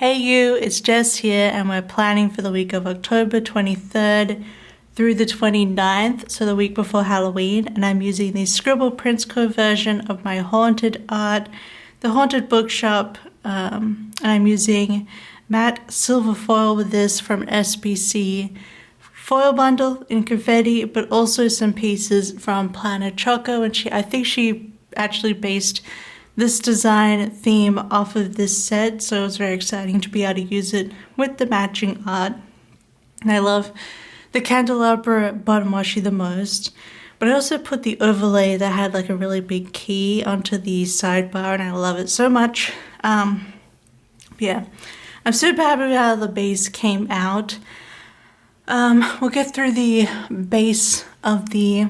Hey you, it's Jess here and we're planning for the week of October 23rd through the 29th, so the week before Halloween, and I'm using the Scribble Prints Co version of my haunted art, the Haunted Bookshop, and I'm using matte silver foil with this from SBC foil bundle in confetti, but also some pieces from Planet Choco, and I think she actually based this design theme off of this set, so it was very exciting to be able to use it with the matching art. And I love the candelabra bottom washi the most, but I also put the overlay that had like a really big key onto the sidebar, and I love it so much. Yeah, I'm super happy with how the base came out. We'll get through the base of the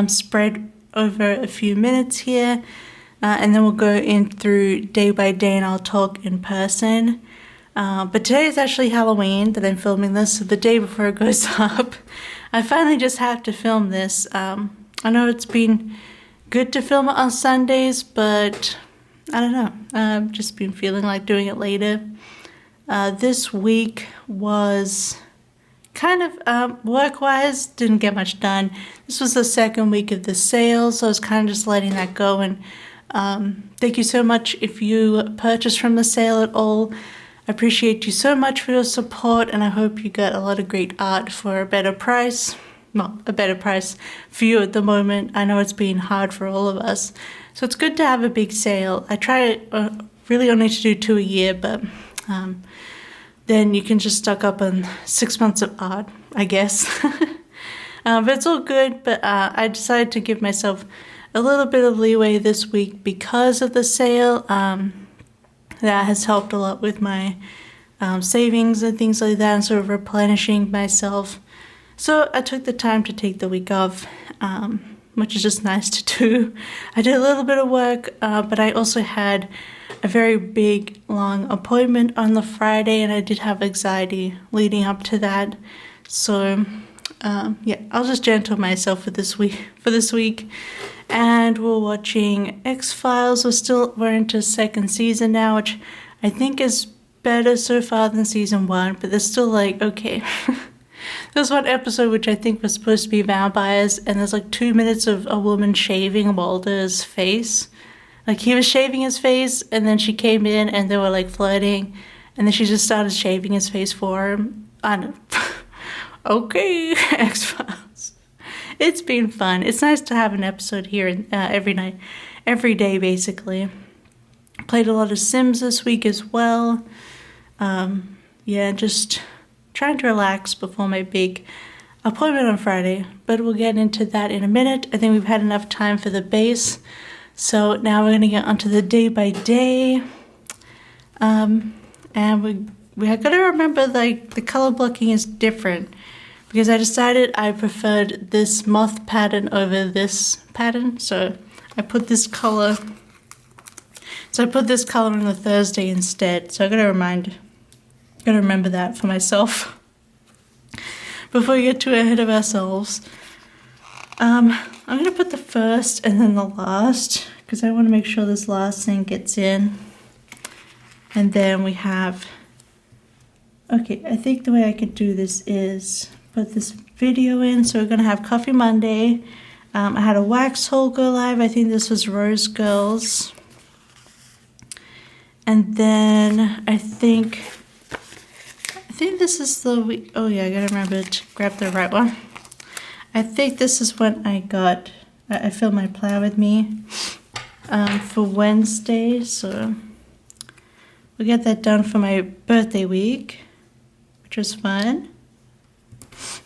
spread over a few minutes here. And then we'll go in through day by day and I'll talk in person. But today is actually Halloween that I'm filming this, so the day before it goes up. I finally just have to film this. I know it's been good to film it on Sundays, but I don't know. I've just been feeling like doing it later. This week was kind of work-wise, didn't get much done. This was the second week of the sale, so I was kind of just letting that go. And thank you so much if you purchased from the sale at all. I appreciate you so much for your support, and I hope you got a lot of great art for a better price. Well, a better price for you at the moment. I know it's been hard for all of us, so it's good to have a big sale. I try really only to do 2 a year, but then you can just stock up on 6 months of art, I guess. But it's all good, but I decided to give myself a little bit of leeway this week because of the sale. That has helped a lot with my savings and things like that, and sort of replenishing myself. So I took the time to take the week off, which is just nice to do. I did a little bit of work, but I also had a very big, long appointment on the Friday, and I did have anxiety leading up to that. So yeah, I'll just gentle myself for this week. And we're watching X-Files. We're into second season now, which I think is better so far than season 1, but there's still like, okay. There's one episode which I think was supposed to be vampires, and there's like 2 minutes of a woman shaving Walter's face. Like, he was shaving his face, and then she came in and they were like flirting, and then she just started shaving his face for him. I don't know. Okay, X-Files. It's been fun. It's nice to have an episode here every day basically. Played a lot of Sims this week as well. Yeah, just trying to relax before my big appointment on Friday, but we'll get into that in a minute. I think we've had enough time for the base, so now we're going to get onto the day by day. And we have got to remember, like, the color blocking is different, because I decided I preferred this moth pattern over this pattern, so I put this color on the Thursday instead. So I gotta remember that for myself before we get too ahead of ourselves. I'm gonna put the first and then the last, because I want to make sure this last thing gets in. And then we have, okay, I think the way I could do this is put this video in. So we're gonna have Coffee Monday. I had a wax haul go live. I think this was Rose Girls. And then I think this is the week. Oh yeah, I gotta remember to grab the right one. I think this is when I filmed my Plow With Me for Wednesday. So we'll get that done for my birthday week, which was fun.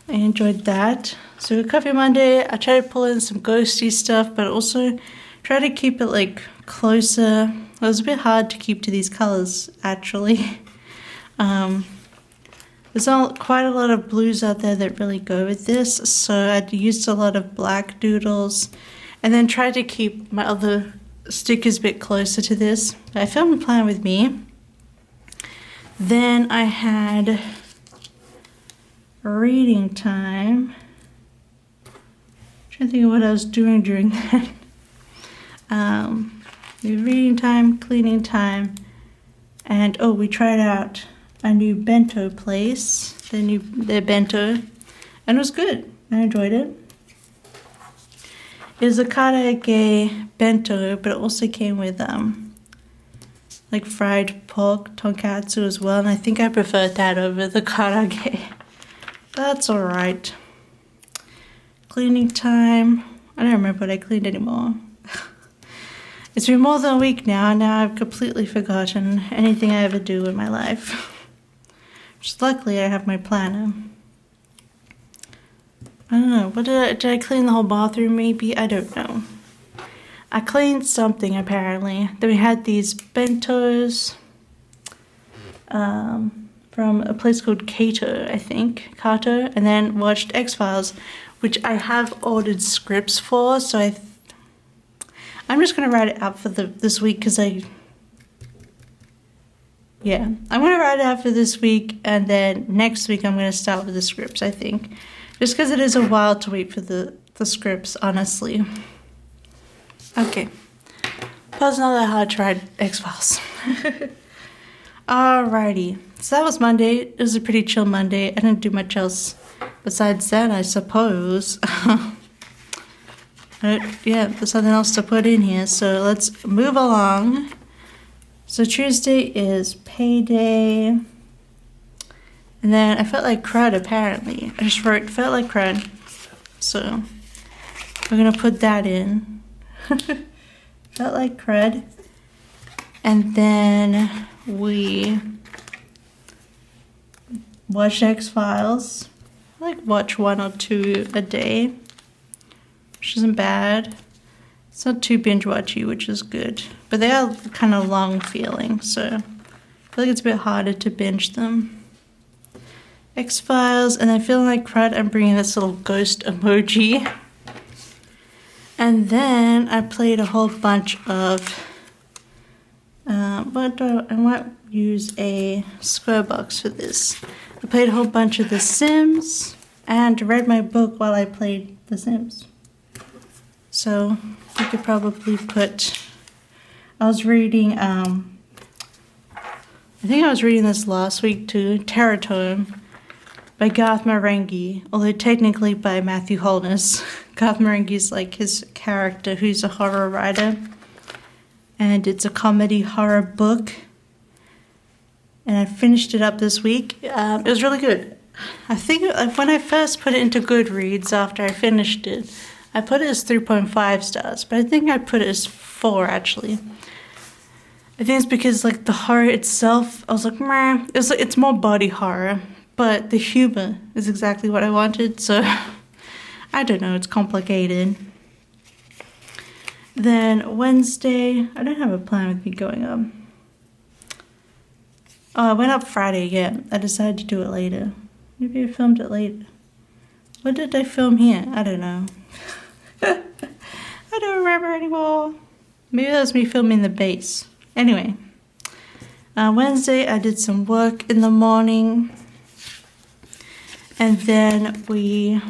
I enjoyed that. So Coffee Monday, I tried to pull in some ghosty stuff, but also try to keep it like closer. It was a bit hard to keep to these colors, actually. There's quite a lot of blues out there that really go with this, so I used a lot of black doodles, and then tried to keep my other stickers a bit closer to this. I filmed Plan With Me. Then I had reading time. I'm trying to think of what I was doing during that. Reading time, cleaning time, And oh, we tried out a new bento place, their bento, and it was good. I enjoyed it. It was a karaage bento, but it also came with like fried pork tonkatsu as well, and I think I preferred that over the karaage. That's alright. Cleaning time. I don't remember what I cleaned anymore. It's been more than a week now, and now I've completely forgotten anything I ever do in my life. Just luckily I have my planner. I don't know, did I clean the whole bathroom maybe? I don't know. I cleaned something apparently. Then we had these bentos from a place called Kato, I think. Kato, and then watched X-Files, which I have ordered scripts for, so I'm just gonna write it out for this week because I'm gonna write it out for this week, and then next week I'm gonna start with the scripts, I think. Just because it is a while to wait for the scripts, honestly. Okay. But it's not that hard to write X-Files. Alrighty. So that was Monday. It was a pretty chill Monday. I didn't do much else besides that, I suppose. Yeah, there's something else to put in here, so let's move along. So Tuesday is payday. And then I felt like crud, apparently. I just wrote, felt like crud. So we're gonna put that in. Felt like crud. And then we watched X-Files. I like watch 1 or 2 a day, which isn't bad. It's not too binge-watchy, which is good. But they are kind of long feeling, so I feel like it's a bit harder to binge them. X-Files, and then feeling like crud, I'm bringing this little ghost emoji. And then I played a whole bunch of, I might use a square box for this. I played a whole bunch of The Sims and read my book while I played The Sims. So I could probably put, I was reading, I think I was reading this last week too, Terratome by Garth Marenghi, although technically by Matthew Holness. Garth Marenghi's like his character who's a horror writer, and it's a comedy horror book, and I finished it up this week. It was really good. I think when I first put it into Goodreads after I finished it, I put it as 3.5 stars, but I think I put it as 4 actually. I think it's because like the horror itself, I was like, meh, it's more body horror, but the humor is exactly what I wanted, so I don't know, it's complicated. Then Wednesday, I don't have a plan with me going up. Oh, I went up Friday, yeah. I decided to do it later. Maybe I filmed it later. What did I film here? I don't know. I don't remember anymore. Maybe that was me filming the base. Anyway, Wednesday I did some work in the morning. And then we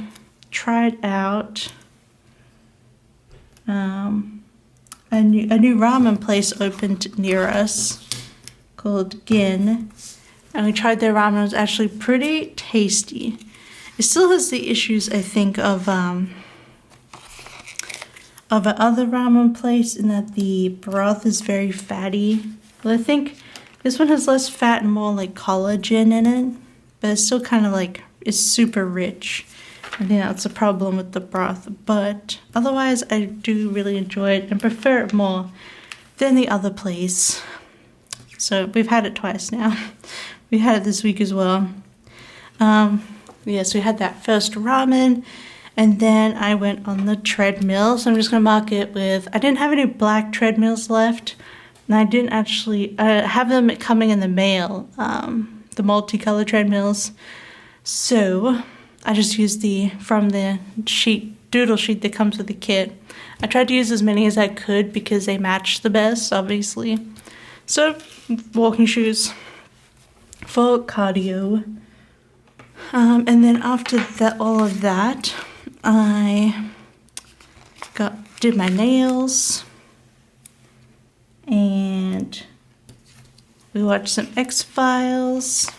tried out a new ramen place opened near us called Gin, and we tried their ramen. It was actually pretty tasty. It still has the issues, I think, of an other ramen place in that the broth is very fatty. But I think this one has less fat and more like collagen in it, but it's still kind of like, it's super rich. I think that's a problem with the broth, but otherwise I do really enjoy it and prefer it more than the other place. So we've had it twice now. We had it this week as well. So we had that first ramen, and then I went on the treadmill. So I'm just gonna mark it with, I didn't have any black treadmills left, and I didn't actually have them coming in the mail, the multicolor treadmills. So I just used from the doodle sheet that comes with the kit. I tried to use as many as I could because they match the best, obviously. So, walking shoes for cardio. And then after all of that, I did my nails and We watched some X-Files.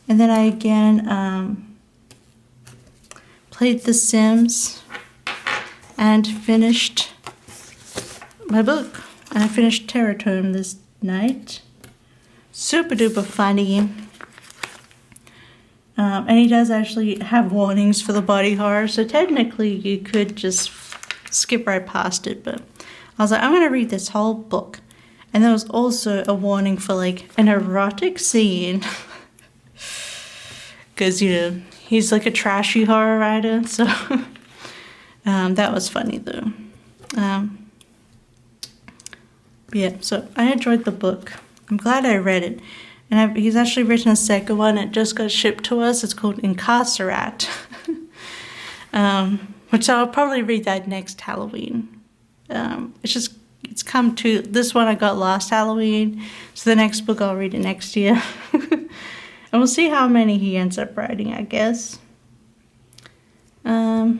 And then I again played The Sims and finished my book. And I finished Terratome this night. Super duper funny. And he does actually have warnings for the body horror, so technically you could just skip right past it, but I was like, I'm going to read this whole book. And there was also a warning for like an erotic scene. Because, you know, he's like a trashy horror writer, so that was funny though. Yeah, so I enjoyed the book. I'm glad I read it. And he's actually written a second one. It just got shipped to us. It's called Incarcerat. Which I'll probably read that next Halloween. It's come to, this one I got last Halloween. So the next book I'll read it next year. And we'll see how many he ends up writing, I guess. Well,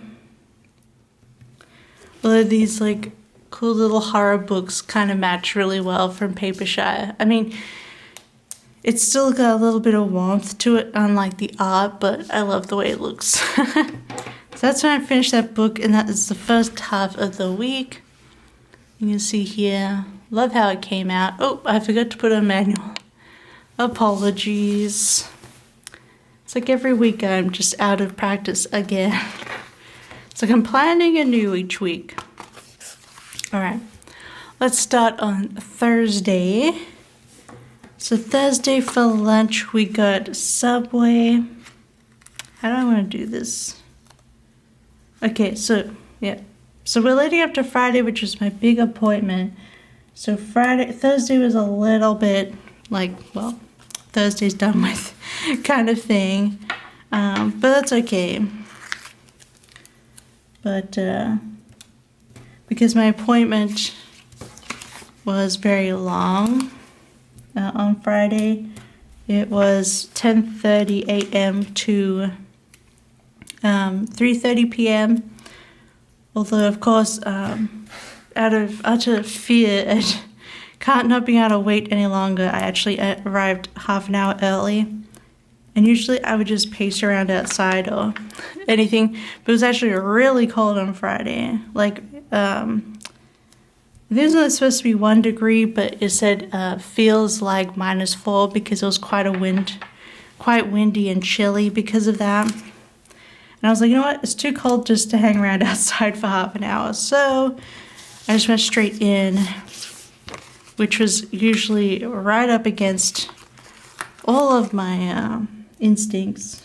these like cool little horror books kind of match really well from Papershire. I mean, it's still got a little bit of warmth to it, unlike the art, but I love the way it looks. So that's when I finished that book, and that is the first half of the week. You can see here, love how it came out. Oh, I forgot to put a manual. Apologies. It's like every week I'm just out of practice again. It's like I'm planning anew each week. All right, let's start on Thursday. So Thursday for lunch, we got Subway. How do I want to do this? Okay, so, yeah. So we're leading up to Friday, which is my big appointment. So Thursday was a little bit like, well, Thursday's done with kind of thing. But that's okay. But, because my appointment was very long, on Friday, it was 10:30 a.m. to 3:30 p.m. Although, of course, out of utter fear and not being able to wait any longer, I actually arrived half an hour early. And usually I would just pace around outside or anything, but it was actually really cold on Friday. Like, it was only supposed to be 1 degree, but it said feels like -4 because it was quite windy and chilly because of that. And I was like, you know what? It's too cold just to hang around outside for half an hour. So I just went straight in, which was usually right up against all of my instincts.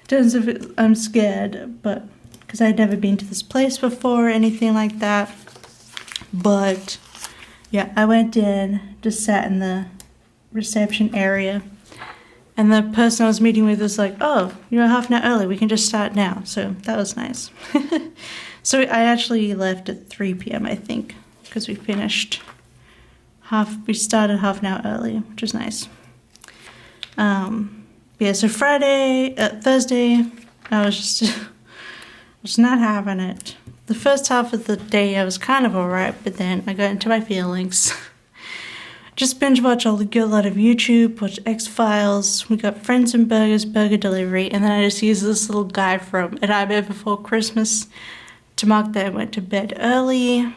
In terms of I'm scared, but because I'd never been to this place before or anything like that. But yeah, I went in, just sat in the reception area, and the person I was meeting with was like, oh, you're half an hour early, we can just start now. So that was nice. So I actually left at 3 p.m. I think, because we started half an hour early, which was nice. Yeah, so Thursday, I was just not having it. The first half of the day I was kind of alright, but then I got into my feelings. Just binge watch a lot of YouTube, watch X-Files, we got Friends and Burgers, burger delivery, and then I just used this little guy from A Nightmare Before Christmas to mark that I went to bed early,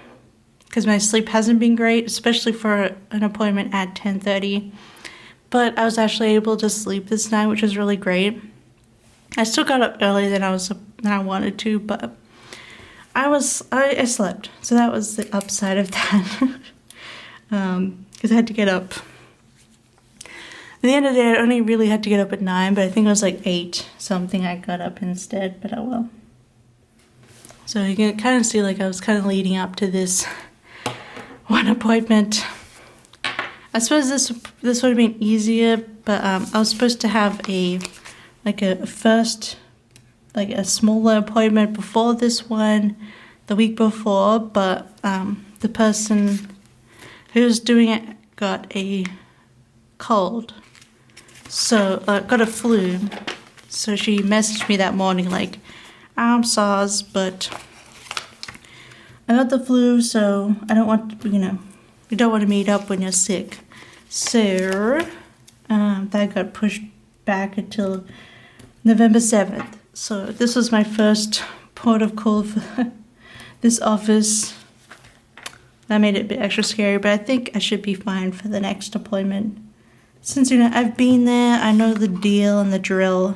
because my sleep hasn't been great, especially for an appointment at 10:30. But I was actually able to sleep this night, which was really great. I still got up earlier than I wanted to, but I slept, so that was the upside of that. Because I had to get up. At the end of the day, I only really had to get up at 9, but I think it was like 8 something I got up instead, but oh well. So you can kind of see like I was kind of leading up to this one appointment. I suppose this would have been easier, but I was supposed to have a smaller appointment before this one, the week before, but the person who was doing it got a cold, so got a flu. So she messaged me that morning like, I'm sorry, but I got the flu, so I don't want to, you don't want to meet up when you're sick. So that got pushed back until November 7th. So this was my first port of call for this office. That made it a bit extra scary, but I think I should be fine for the next appointment. Since, you know, I've been there, I know the deal and the drill.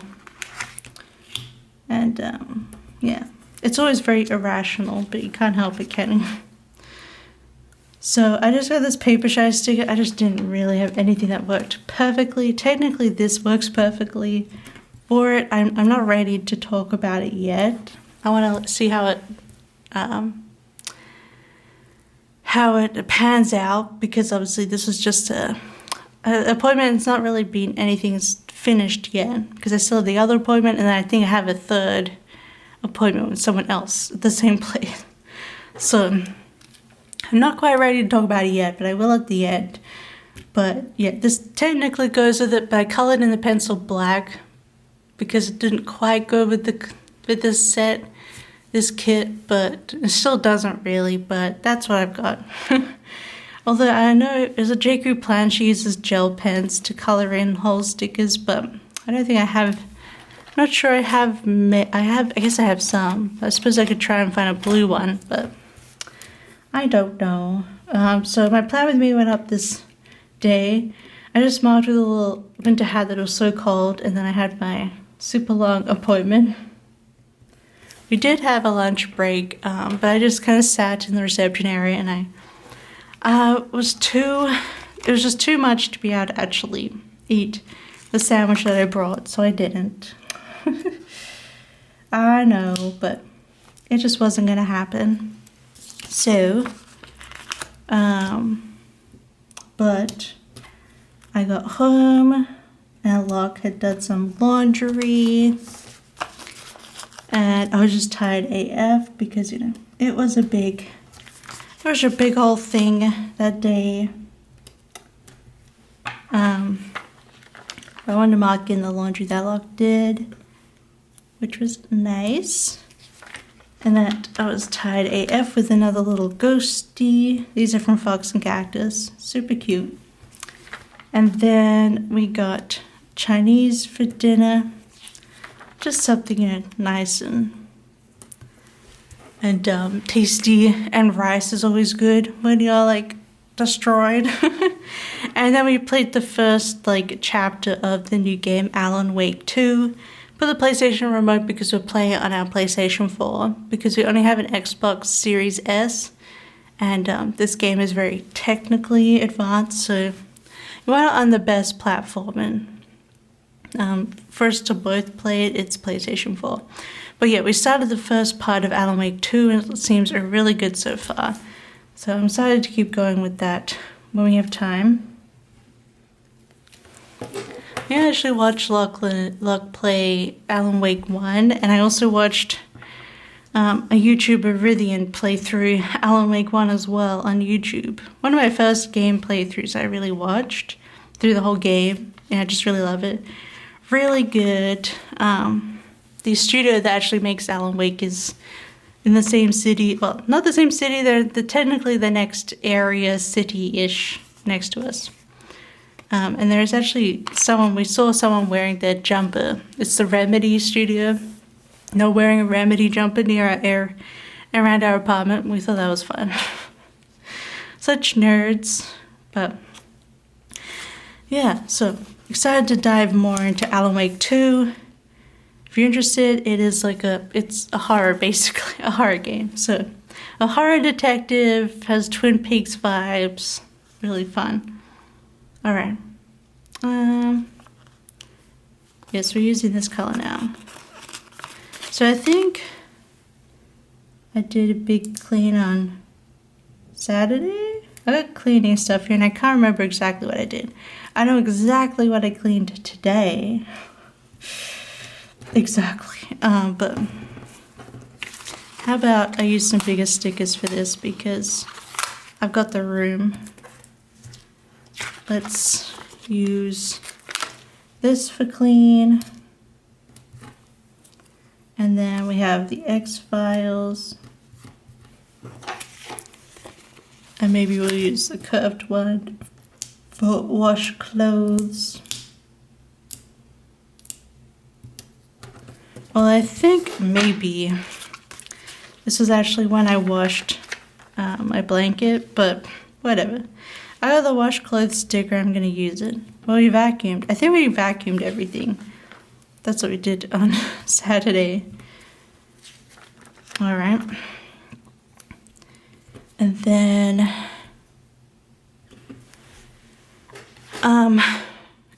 And, yeah. It's always very irrational, but you can't help it, can you? So I just got this Papershire sticker. I just didn't really have anything that worked perfectly. Technically, this works perfectly for it. I'm not ready to talk about it yet. I want to see how it pans out, because obviously this is just an appointment. It's not really been anything's finished yet, because I still have the other appointment, and then I think I have a third appointment with someone else at the same place. So I'm not quite ready to talk about it yet, but I will at the end. But yeah, this technically goes with it, but I colored in the pencil black because it didn't quite go with this set, this kit, but it still doesn't really, but that's what I've got. Although I know there's a J. Crew plan, she uses gel pens to color in whole stickers, but I don't think I have. I'm not sure I have. I guess I have some. I suppose I could try and find a blue one, but I don't know. So my plan with me went up this day. I just marked with a little winter hat that was so cold, and then I had my super long appointment. We did have a lunch break, but I just kind of sat in the reception area, and it was just too much to be able to actually eat the sandwich that I brought, so I didn't. I know, but it just wasn't gonna happen. So, but I got home, and Locke had done some laundry, and I was just tired AF because, you know, it was a big old thing that day. I wanted to mark in the laundry that Locke did, which was nice. And then I was tied AF with another little ghosty. These are from Fox and Cactus. Super cute. And then we got Chinese for dinner. Just something, you know, nice and tasty. And rice is always good when you're like destroyed. And then we played the first like chapter of the new game Alan Wake 2 for the PlayStation Remote, because we're playing it on our PlayStation 4 because we only have an Xbox Series S, and this game is very technically advanced, so you want it on the best platform, and first to both play it, it's PlayStation 4. But yeah, we started the first part of Alan Wake 2, and it seems really good so far. So I'm excited to keep going with that when we have time. I actually watched Locke play Alan Wake 1, and I also watched a YouTuber, Rithian, play through Alan Wake 1 as well on YouTube. One of my first game playthroughs I really watched through the whole game, and I just really love it. Really good. The studio that actually makes Alan Wake is in the same city. Well, not the same city, they're technically the next area, city-ish, next to us. And there's actually we saw someone wearing their jumper. It's the Remedy studio. No, wearing a Remedy jumper around our apartment. We thought that was fun. Such nerds. But yeah, so excited to dive more into Alan Wake 2. If you're interested, it's a horror, basically, a horror game. So a horror detective, has Twin Peaks vibes, really fun. All right. Yes, we're using this color now. So I think I did a big clean on Saturday. I got cleaning stuff here, and I can't remember exactly what I did. I know exactly what I cleaned today. Exactly. But how about I use some bigger stickers for this, because I've got the room. Let's use this for clean. And then we have the X-Files. And maybe we'll use the curved one for wash clothes. Well, I think maybe this was actually when I washed my blanket, but whatever. I got the wash clothes sticker, I'm gonna use it. Well, we vacuumed. I think we vacuumed everything. That's what we did on Saturday. All right. And then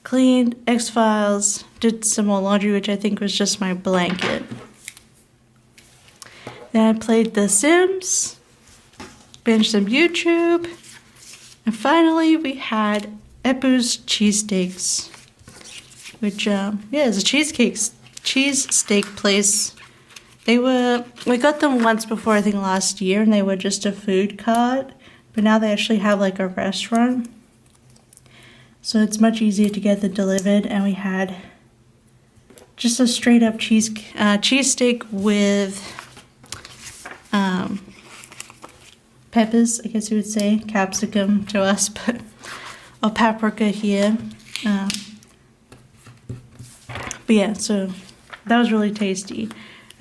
cleaned X-Files, did some more laundry, which I think was just my blanket. Then I played The Sims, binged some YouTube, and finally we had Epu's cheesesteaks, which is a cheese steak place. We got them once before, I think last year, and they were just a food cart, but now they actually have like a restaurant. So it's much easier to get them delivered, and we had just a straight up cheesesteak with peppers, I guess you would say, capsicum to us, but or paprika here. But yeah, so that was really tasty.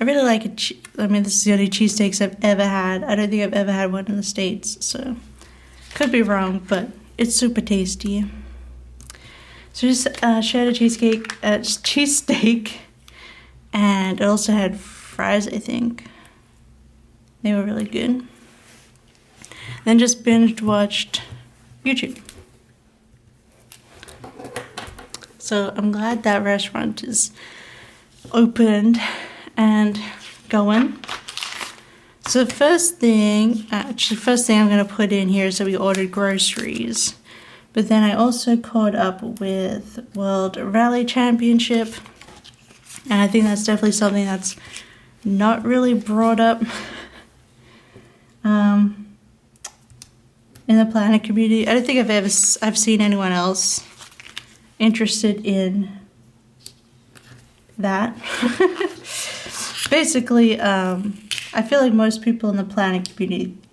I really like it. I mean, this is the only cheesesteaks I've ever had. I don't think I've ever had one in the States, so could be wrong, but it's super tasty. So just shared a cheesesteak, and it also had fries, I think. They were really good. Then just binge watched YouTube. So I'm glad that restaurant is opened and going. So the first thing I'm going to put in here is that we ordered groceries. But then I also caught up with World Rally Championship. And I think that's definitely something that's not really brought up in the planner community. I don't think I've seen anyone else interested in that. Basically, I feel like most people in the planning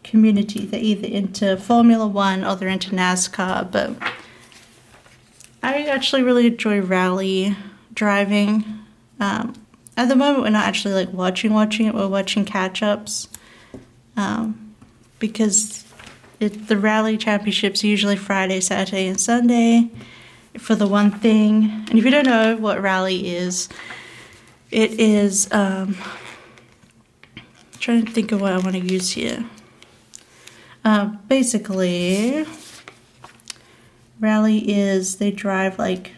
community, they're either into Formula One or they're into NASCAR, but I actually really enjoy rally driving. At the moment, we're not actually like watching it, we're watching catch-ups, because the rally championships are usually Friday, Saturday, and Sunday for the one thing. And if you don't know what rally is, it is, trying to think of what I want to use here. Basically, rally is they drive like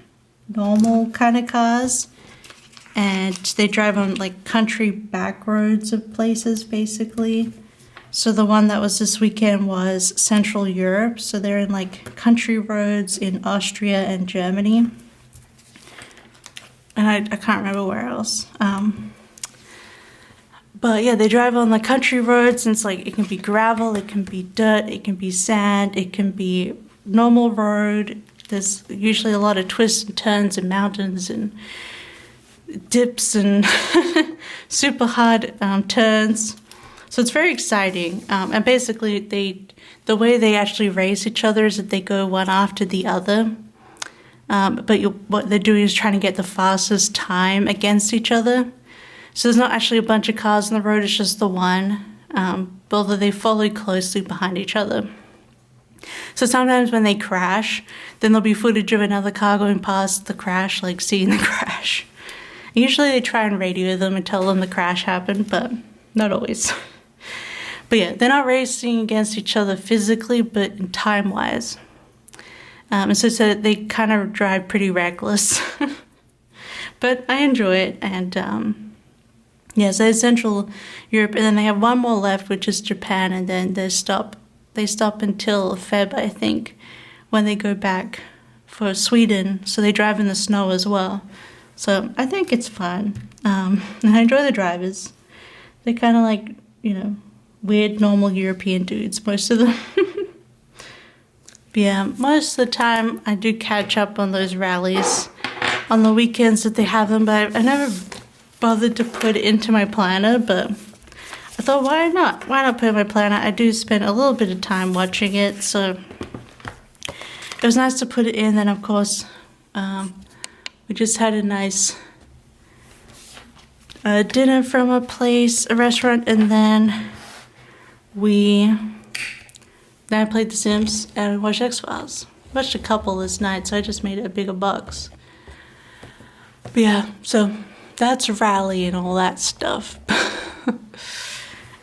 normal kind of cars, and they drive on like country back roads of places, basically. So the one that was this weekend was Central Europe. So they're in like country roads in Austria and Germany. And I can't remember where else. But yeah, they drive on the country roads, and it's like, it can be gravel, it can be dirt, it can be sand, it can be normal road. There's usually a lot of twists and turns and mountains and dips and super hard turns. So it's very exciting. And basically, the way they actually race each other is that they go one after the other. But what they're doing is trying to get the fastest time against each other. So there's not actually a bunch of cars on the road, it's just the one. Although they follow closely behind each other. So sometimes when they crash, then there'll be footage of another car going past the crash, like seeing the crash. Usually they try and radio them and tell them the crash happened, but not always. But yeah, they're not racing against each other physically, but in time-wise. And so they kind of drive pretty reckless. But I enjoy it, and yeah, so it's Central Europe, and then they have one more left, which is Japan, and then they stop until Feb, I think, when they go back for Sweden. So they drive in the snow as well. So I think it's fun. And I enjoy the drivers. They're kind of like, weird, normal European dudes, most of them. But yeah, most of the time I do catch up on those rallies on the weekends that they have them, but I never bothered to put it into my planner, but I thought, why not? Why not put it in my planner? I do spend a little bit of time watching it, so it was nice to put it in. Then of course, we just had a nice dinner from a restaurant, and then I played The Sims and watched X-Files. Watched a couple this night, so I just made it a bigger box. But yeah, so that's Rally and all that stuff.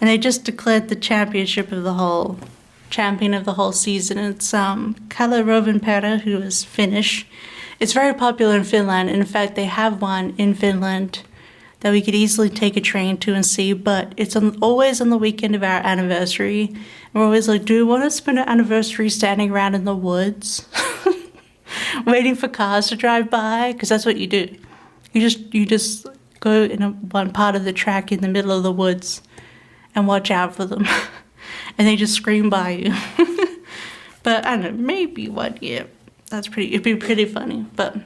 And they just declared the champion of the whole season. It's Kalle Rovanperä, who is Finnish. It's very popular in Finland. In fact, they have one in Finland that we could easily take a train to and see, but it's always on the weekend of our anniversary. And we're always like, do we want to spend our anniversary standing around in the woods waiting for cars to drive by? Because that's what you do. You just go in one part of the track in the middle of the woods and watch out for them. And they just scream by you. But I don't know, maybe one year. It'd be pretty funny. But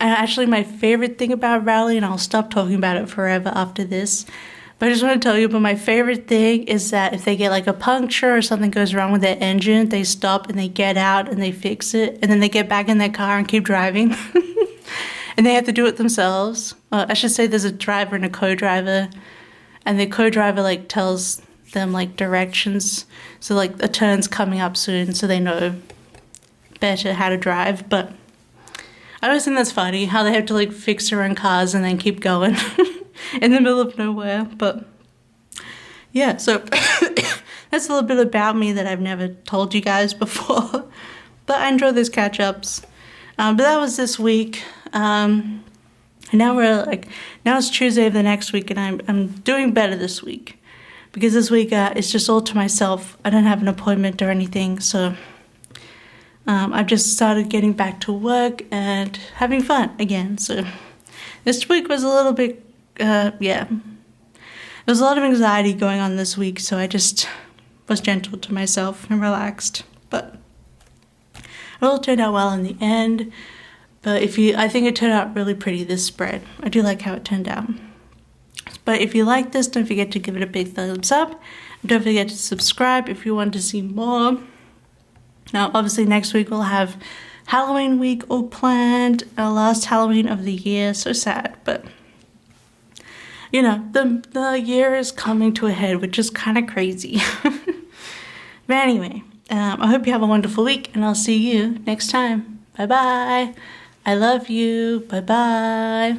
actually, my favorite thing about Rally, and I'll stop talking about it forever after this, but I just want to tell you about my favorite thing is that if they get like a puncture or something goes wrong with their engine, they stop and they get out and they fix it, and then they get back in their car and keep driving. And they have to do it themselves. I should say there's a driver and a co-driver, and the co-driver like tells them like directions, so like a turn's coming up soon, so they know better how to drive. But I always think that's funny how they have to like fix their own cars and then keep going in the middle of nowhere. But yeah, so that's a little bit about me that I've never told you guys before. But I enjoy those catch-ups. But that was this week. And now it's Tuesday of the next week, and I'm doing better this week, because this week it's just all to myself. I don't have an appointment or anything, so I've just started getting back to work and having fun again. So this week was a little bit, there was a lot of anxiety going on this week, so I just was gentle to myself and relaxed. But it all turned out well in the end. But I think it turned out really pretty, this spread. I do like how it turned out. But if you like this, don't forget to give it a big thumbs up. And don't forget to subscribe if you want to see more. Now, obviously, next week we'll have Halloween week all planned. Our last Halloween of the year. So sad, but you know, the year is coming to a head, which is kind of crazy. But anyway, I hope you have a wonderful week, and I'll see you next time. Bye-bye. I love you. Bye-bye.